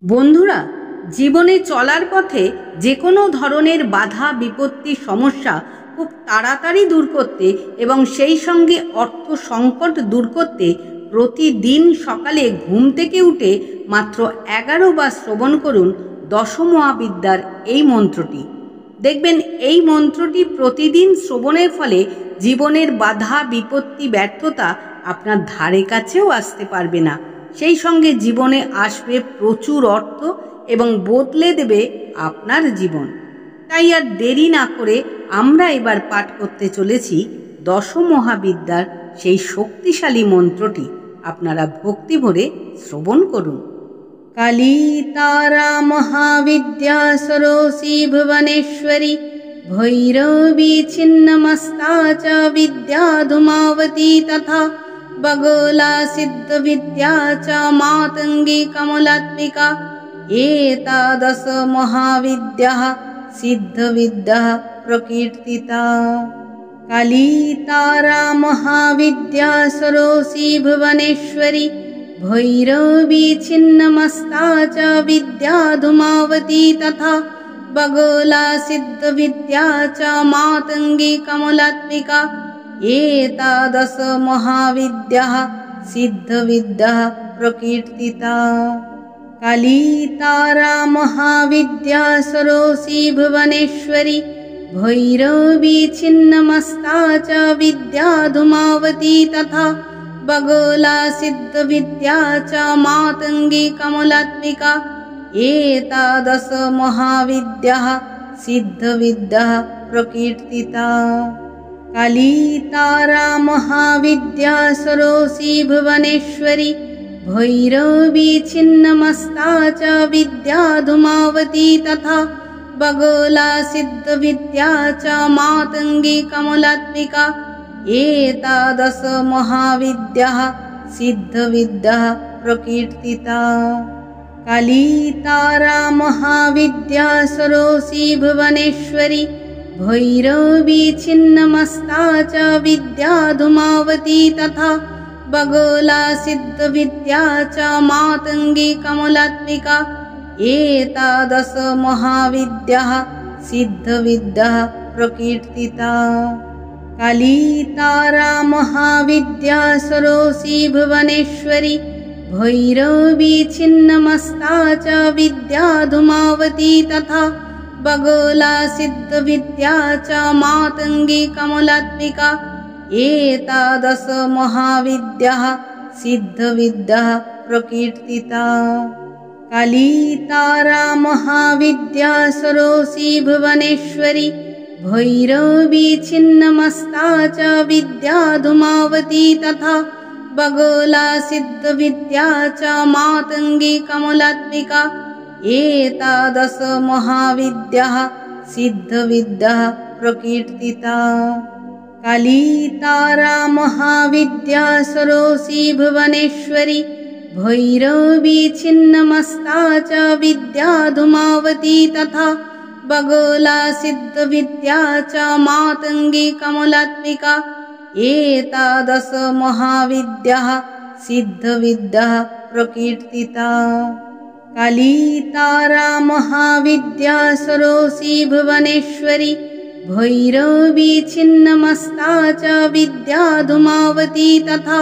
বন্ধুরা, জীবনে চলার পথে যে কোনো ধরনের বাধা বিপত্তি সমস্যা খুব তাড়াতাড়ি দূর করতে এবং সেই সঙ্গে অর্থ সংকট দূর করতে প্রতিদিন সকালে ঘুম থেকে উঠে মাত্র 11 বার শ্রবণ করুন দশমহাবিদ্যার এই মন্ত্রটি। দেখবেন এই মন্ত্রটি প্রতিদিন শ্রবণের ফলে জীবনের বাধা বিপত্তি ব্যর্থতা আপনার ধারে কাছেও আসতে পারবে না। সেই সঙ্গে জীবনে আসবে প্রচুর অর্থ এবং বদলে দেবে আপনার জীবন। তাই আর দেরি না করে আমরা এবার পাঠ করতে চলেছি দশমহাবিদ্যার সেই শক্তিশালী মন্ত্রটি। আপনারা ভক্তি ভরে শ্রবণ করুন। কালী তারা মহাবিদ্যা সরসী ভুবনেশ্বরী ভৈরবী ছিন্নমস্তা চ বিদ্যা ধূমাবতী তথা बगोला सिद्ध विद्या च मातंगी कमलात्मिका एतादश महाविद्याः सिद्ध विद्याः प्रकीर्तिता। काली तारा महाविद्या सरोसी भुवनेश्वरी भैरवी छिन्नमस्ता च विद्या धूमावती तथा बगोला सिद्ध विद्या च मातंगी कमलात्मिका एतादश महाविद्याः सिद्ध विद्याः प्रकीर्तिता। काली तारा महाविद्या सरोसी भुवनेश्वरी भैरवी छिन्नमस्ता च विद्या धूमावती तथा बगोला सिद्ध विद्या च मातंगी कमलात्मिका एतादश महाविद्याः सिद्ध विद्याः प्रकीर्तिता। काली तारा महाविद्या सरोसी भुवनेश्वरी भैरवी छिन्नमस्ता च विद्या धूमावती तथा बगोला सिद्ध विद्या च मातंगी कमलात्मिका एतादश महाविद्याः सिद्ध विद्याः प्रकीर्तिता। काली तारा महाविद्या सरोसी भुवनेश्वरी भैरवी छिन्नमस्ता च विद्या धूमावती तथा बगोला सिद्ध विद्या च मातंगी कमलात्मिका एतादश महाविद्याः सिद्ध विद्याः प्रकीर्तिता। काली तारा महाविद्या सरोसी भुवनेश्वरी भैरवी छिन्नमस्ता च विद्या धूमावती तथा बगोला सिद्ध विद्या च मातंगी कमलात्मिका एतादश महाविद्याः सिद्ध विद्याः प्रकीर्तिता। काली तारा महाविद्या सरोसी भुवनेश्वरी भैरवी छिन्नमस्ता च विद्या धूमावती तथा बगोला सिद्ध विद्या च मातंगी कमलात्मिका एतादश महाविद्याः सिद्ध विद्याः प्रकीर्तिता। काली तारा महाविद्या सरोसी भुवनेश्वरी भैरवी छिन्नमस्ता च विद्या धूमावती तथा बगोला सिद्ध विद्या च मातंगी कमलात्मिका एतादश महाविद्याः सिद्ध विद्याः प्रकीर्तिता। काली तारा महाविद्या सरोसी भुवनेश्वरी भैरवी छिन्नमस्ता च विद्या धूमावती तथा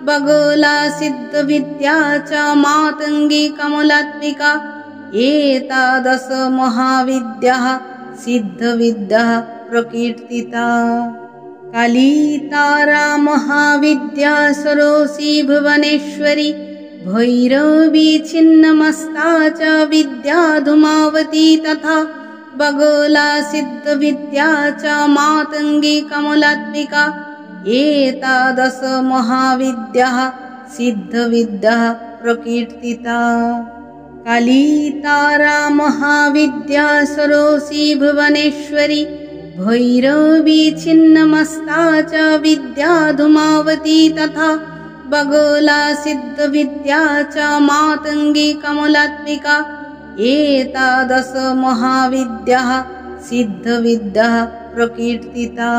बगोला सिद्ध विद्या च मातंगी कमलात्मिका एतादश महाविद्याः सिद्ध विद्याः प्रकीर्तिता। काली तारा महाविद्या सरोसी भुवनेश्वरी भैरवी छिन्नमस्ता च विद्या धूमावती तथा बगोला सिद्ध विद्या च मातंगी कमलात्मिका एतादश महाविद्याः सिद्ध विद्याः प्रकीर्तिता। काली तारा महाविद्या सरोसी भुवनेश्वरी भैरवी छिन्नमस्ता च विद्या धूमावती तथा बगोला सिद्ध विद्या च मातंगी कमलात्मिका एतादश महाविद्याः सिद्ध विद्याः प्रकीर्तिता।